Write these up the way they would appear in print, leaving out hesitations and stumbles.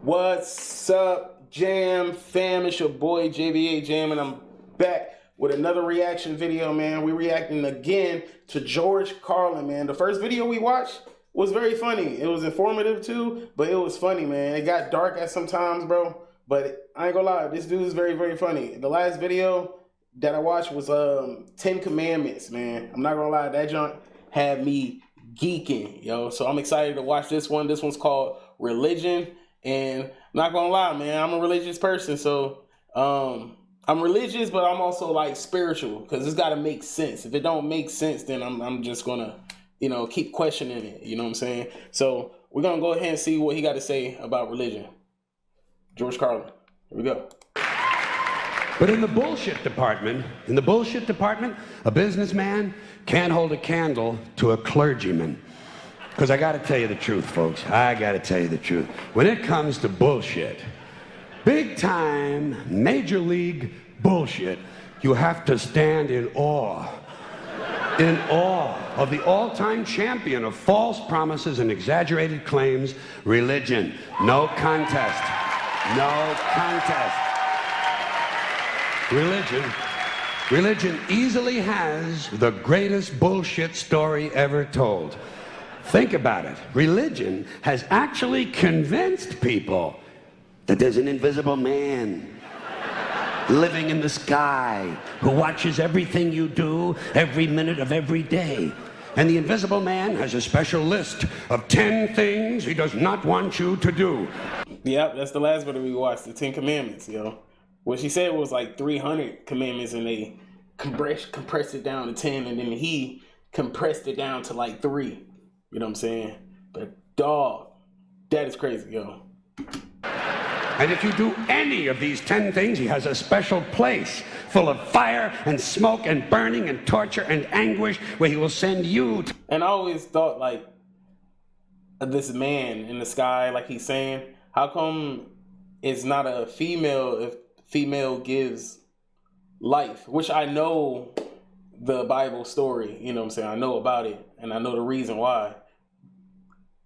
What's up, Jam fam? It's your boy JBA Jam, and I'm back with another reaction video, man. We're reacting again to George Carlin, man. The first video we watched was very funny. It was informative too, but it was funny, man. It got dark at some times, bro. But I ain't gonna lie, this dude is very, very funny. The last video that I watched was 10 Commandments, man. I'm not gonna lie, that junk had me geeking, yo. So I'm excited to watch this one. This one's called Religion. And I'm not gonna lie, man, I'm a religious person, so I'm religious, but I'm also like spiritual, because it's got to make sense. If it don't make sense, then I'm just gonna, keep questioning it. You know what I'm saying? So we're gonna go ahead and see what he got to say about religion. George Carlin. Here we go. But in the bullshit department, a businessman can't hold a candle to a clergyman. Because I got to tell you the truth, folks. I got to tell you the truth. When it comes to bullshit, big time, major league bullshit, you have to stand in awe of the all-time champion of false promises and exaggerated claims, religion. No contest. No contest. Religion easily has the greatest bullshit story ever told. Think about it. Religion has actually convinced people that there's an invisible man living in the sky who watches everything you do every minute of every day. And the invisible man has a special list of 10 things he does not want you to do. Yep, that's the last video we watched, the 10 Commandments, yo. What she said was like 300 commandments, and they compressed it down to 10, and then he compressed it down to like 3. You know what I'm saying? But dog, that is crazy, yo. And if you do any of these 10 things, he has a special place full of fire and smoke and burning and torture and anguish where he will send you to. And I always thought, like, this man in the sky, like he's saying, how come it's not a female if female gives life? Which I know the Bible story, you know what I'm saying? I know about it, and I know the reason why.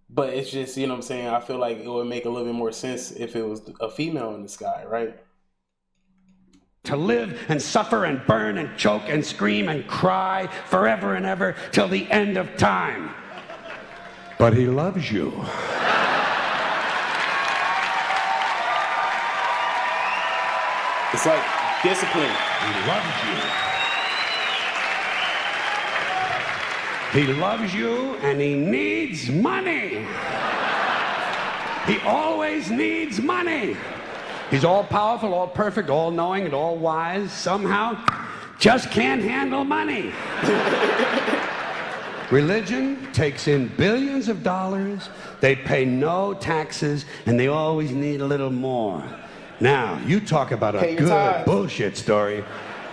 But it's just, you know what I'm saying, I feel like it would make a little bit more sense if it was a female in the sky, right? To live and suffer and burn and choke and scream and cry forever and ever till the end of time. But he loves you. It's like discipline. He loves you. He loves you, and he needs money. He always needs money. He's all powerful, all perfect, all knowing, and all wise. Somehow, just can't handle money. Religion takes in billions of dollars. They pay no taxes, and they always need a little more. Now, you talk about a good bullshit story.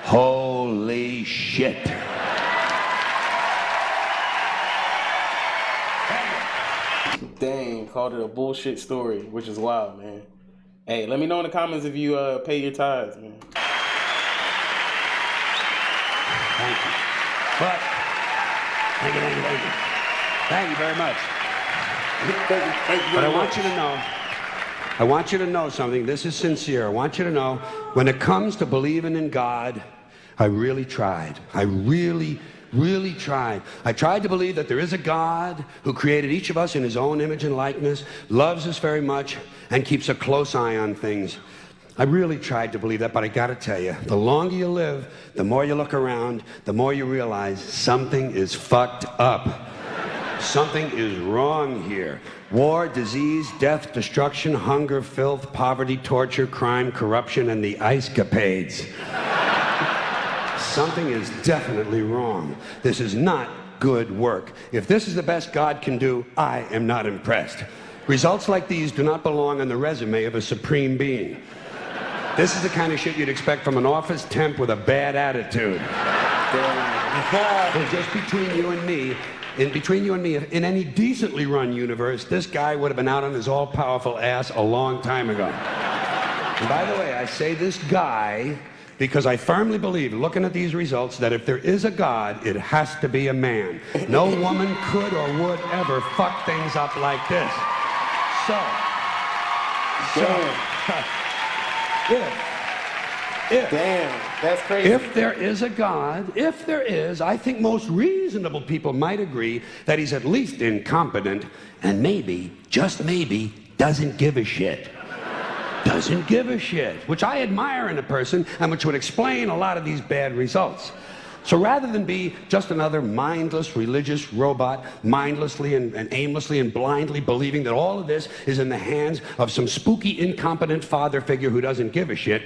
Holy shit. Dang, called it a bullshit story, which is wild, man. Hey, let me know in the comments if you pay your tithes, man. Thank you. But, thank you. Thank you very much. Thank you but I want you to know something. This is sincere. I want you to know, when it comes to believing in God, I really tried. I really tried. I tried to believe that there is a God who created each of us in his own image and likeness, loves us very much, and keeps a close eye on things. I really tried to believe that, but I gotta tell you, the longer you live, the more you look around, the more you realize something is fucked up. Something is wrong here. War, disease, death, destruction, hunger, filth, poverty, torture, crime, corruption, and the ice-capades. Something is definitely wrong. This is not good work. If this is the best God can do, I am not impressed. Results like these do not belong on the resume of a supreme being. This is the kind of shit you'd expect from an office temp with a bad attitude. And just between you and me, in any decently run universe, this guy would have been out on his all-powerful ass a long time ago. And by the way, I say this guy because I firmly believe, looking at these results, that if there is a God, it has to be a man. No woman could or would ever fuck things up like this. Damn, that's crazy. If there is a God, if there is, I think most reasonable people might agree that he's at least incompetent and maybe, just maybe, doesn't give a shit. Doesn't give a shit, which I admire in a person and which would explain a lot of these bad results. So rather than be just another mindless religious robot, mindlessly and aimlessly and blindly believing that all of this is in the hands of some spooky, incompetent father figure who doesn't give a shit,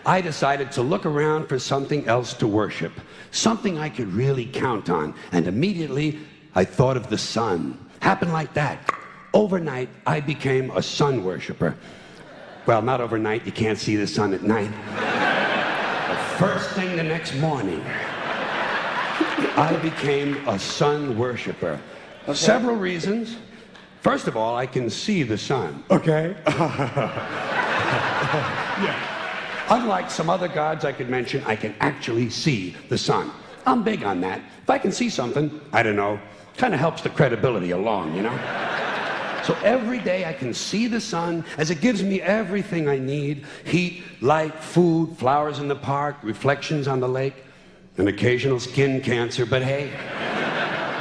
I decided to look around for something else to worship, something I could really count on. And immediately, I thought of the sun. Happened like that. Overnight, I became a sun worshiper. Well, not overnight. You can't see the sun at night. The first thing the next morning, I became a sun worshiper. Okay. Several reasons. First of all, I can see the sun. Okay? Yeah. Unlike some other gods I could mention, I can actually see the sun. I'm big on that. If I can see something, I don't know, kind of helps the credibility along, you know? So every day I can see the sun as it gives me everything I need: heat, light, food, flowers in the park, reflections on the lake, an occasional skin cancer, but hey,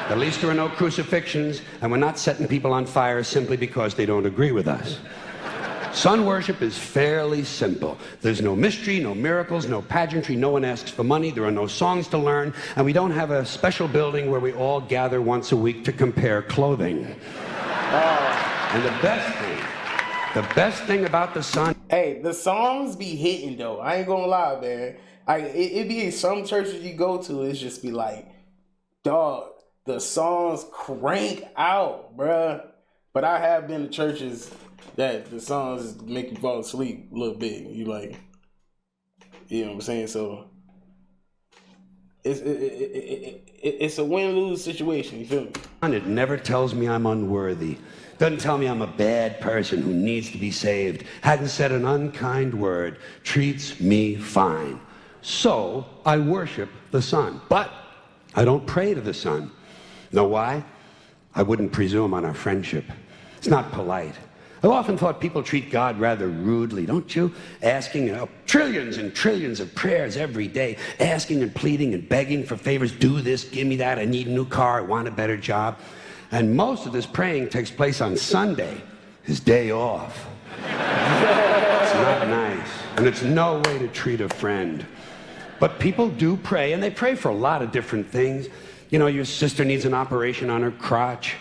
at least there are no crucifixions, and we're not setting people on fire simply because they don't agree with us. Sun worship is fairly simple. There's no mystery, no miracles, no pageantry, no one asks for money, there are no songs to learn, and we don't have a special building where we all gather once a week to compare clothing. And the best thing about the sun... Hey, the songs be hitting though. I ain't gonna lie, man. It be some churches you go to, it's just be like, dog, the songs crank out, bruh. But I have been to churches that the songs make you fall asleep a little bit. You like, you know what I'm saying? So it's a win-lose situation. You feel me? It never tells me I'm unworthy. Doesn't tell me I'm a bad person who needs to be saved. Hadn't said an unkind word. Treats me fine. So I worship the sun. But I don't pray to the sun. Know why? I wouldn't presume on our friendship. It's not polite. I've often thought people treat God rather rudely, don't you? Asking trillions and trillions of prayers every day, asking and pleading and begging for favors. Do this, give me that, I need a new car, I want a better job. And most of this praying takes place on Sunday, his day off. It's not nice, and it's no way to treat a friend. But people do pray, and they pray for a lot of different things. You know, your sister needs an operation on her crotch.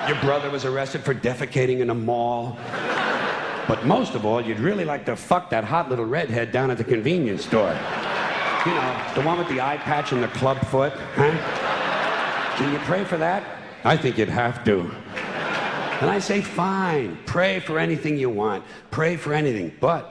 Your brother was arrested for defecating in a mall. But most of all, you'd really like to fuck that hot little redhead down at the convenience store. You know, the one with the eye patch and the club foot, huh? Can you pray for that? I think you'd have to. And I say, fine, pray for anything you want. Pray for anything. But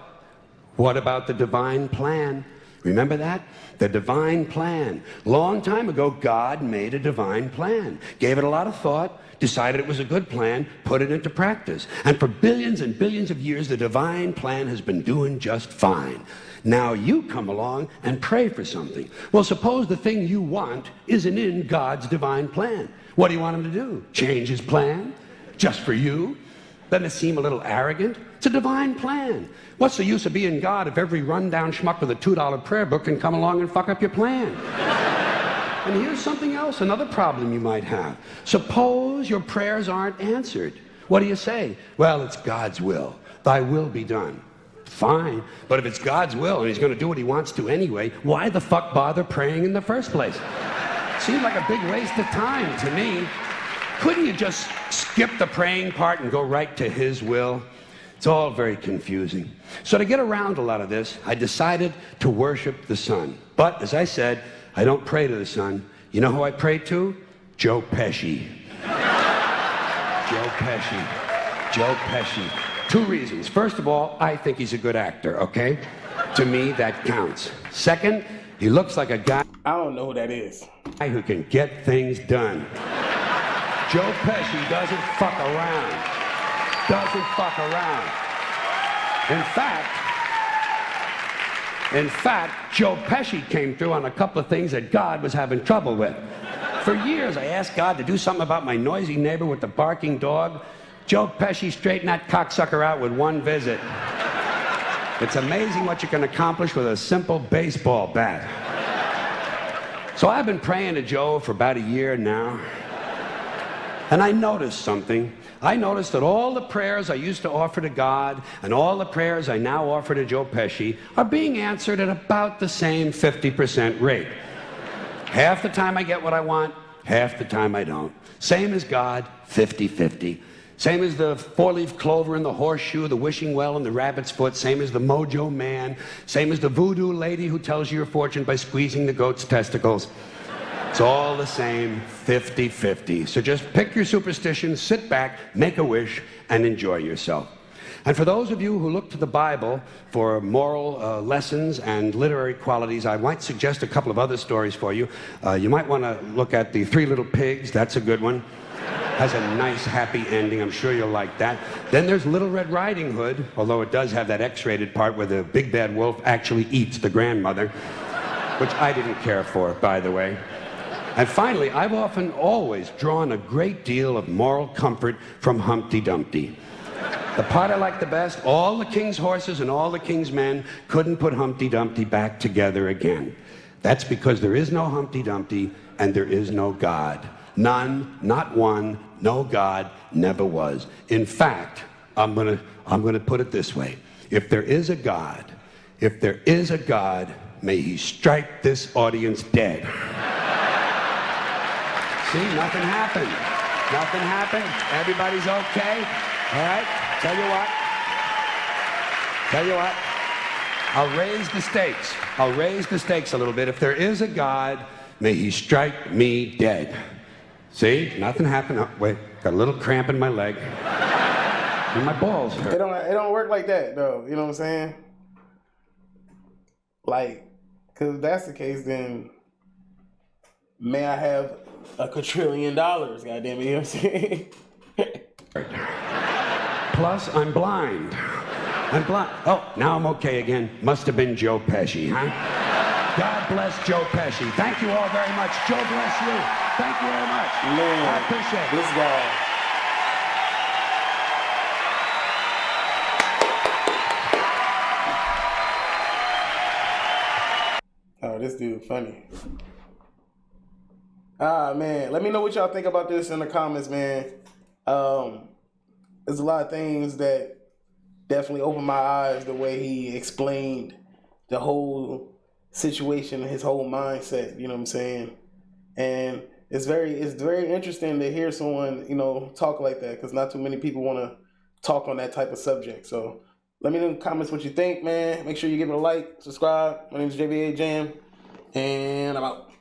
what about the divine plan? Remember that? The divine plan. Long time ago, God made a divine plan. Gave it a lot of thought, decided it was a good plan, put it into practice. And for billions and billions of years, the divine plan has been doing just fine. Now you come along and pray for something. Well, suppose the thing you want isn't in God's divine plan. What do you want him to do? Change his plan? Just for you? Doesn't it seem a little arrogant? It's a divine plan. What's the use of being God if every rundown schmuck with a $2 prayer book can come along and fuck up your plan? And here's something else, another problem you might have. Suppose your prayers aren't answered. What do you say? Well, it's God's will. Thy will be done. Fine, but if it's God's will and he's going to do what he wants to anyway, why the fuck bother praying in the first place? Seems like a big waste of time to me. Couldn't you just skip the praying part and go right to his will? It's all very confusing. So to get around a lot of this, I decided to worship the sun. But as I said, I don't pray to the sun. You know who I pray to? Joe Pesci. Joe Pesci. Joe Pesci. Two reasons. First of all, I think he's a good actor, okay? To me, that counts. Second, he looks like a guy... I don't know who that is. ...who can get things done. Joe Pesci doesn't fuck around. Doesn't fuck around. In fact, Joe Pesci came through on a couple of things that God was having trouble with. For years, I asked God to do something about my noisy neighbor with the barking dog. Joe Pesci straightened that cocksucker out with one visit. It's amazing what you can accomplish with a simple baseball bat. So I've been praying to Joe for about a year now. And I noticed something. I noticed that all the prayers I used to offer to God and all the prayers I now offer to Joe Pesci are being answered at about the same 50% rate. Half the time I get what I want, half the time I don't. Same as God, 50-50. Same as the four-leaf clover and the horseshoe, the wishing well and the rabbit's foot. Same as the mojo man. Same as the voodoo lady who tells you your fortune by squeezing the goat's testicles. It's all the same, 50-50. So just pick your superstition, sit back, make a wish, and enjoy yourself. And for those of you who look to the Bible for moral lessons and literary qualities, I might suggest a couple of other stories for you. You might want to look at The Three Little Pigs. That's a good one. Has a nice, happy ending. I'm sure you'll like that. Then there's Little Red Riding Hood, although it does have that X-rated part where the big bad wolf actually eats the grandmother, which I didn't care for, by the way. And finally, I've always drawn a great deal of moral comfort from Humpty Dumpty. The part I like the best, all the king's horses and all the king's men couldn't put Humpty Dumpty back together again. That's because there is no Humpty Dumpty and there is no God. None, not one, no God, never was. In fact, I'm gonna put it this way. If there is a God, may he strike this audience dead. See, nothing happened. Nothing happened. Everybody's okay. All right? Tell you what. I'll raise the stakes. I'll raise the stakes a little bit. If there is a God, may he strike me dead. See? Nothing happened. Oh, wait. Got a little cramp in my leg. And my balls hurt. It don't work like that, though. You know what I'm saying? Like, because if that's the case, then may I have a quadrillion dollars, goddamn it, you know what I'm saying? Plus, I'm blind. Oh, now I'm okay again. Must have been Joe Pesci, huh? God bless Joe Pesci. Thank you all very much. Joe bless you. Thank you very much. Man, I appreciate it. This guy. Oh, this dude funny. Man, let me know what y'all think about this in the comments, man. There's a lot of things that definitely opened my eyes, the way he explained the whole situation, his whole mindset, you know what I'm saying? And it's very interesting to hear someone, you know, talk like that, because not too many people want to talk on that type of subject. So let me know in the comments what you think, man. Make sure you give it a like, subscribe. My name is JBA Jam, and I'm out.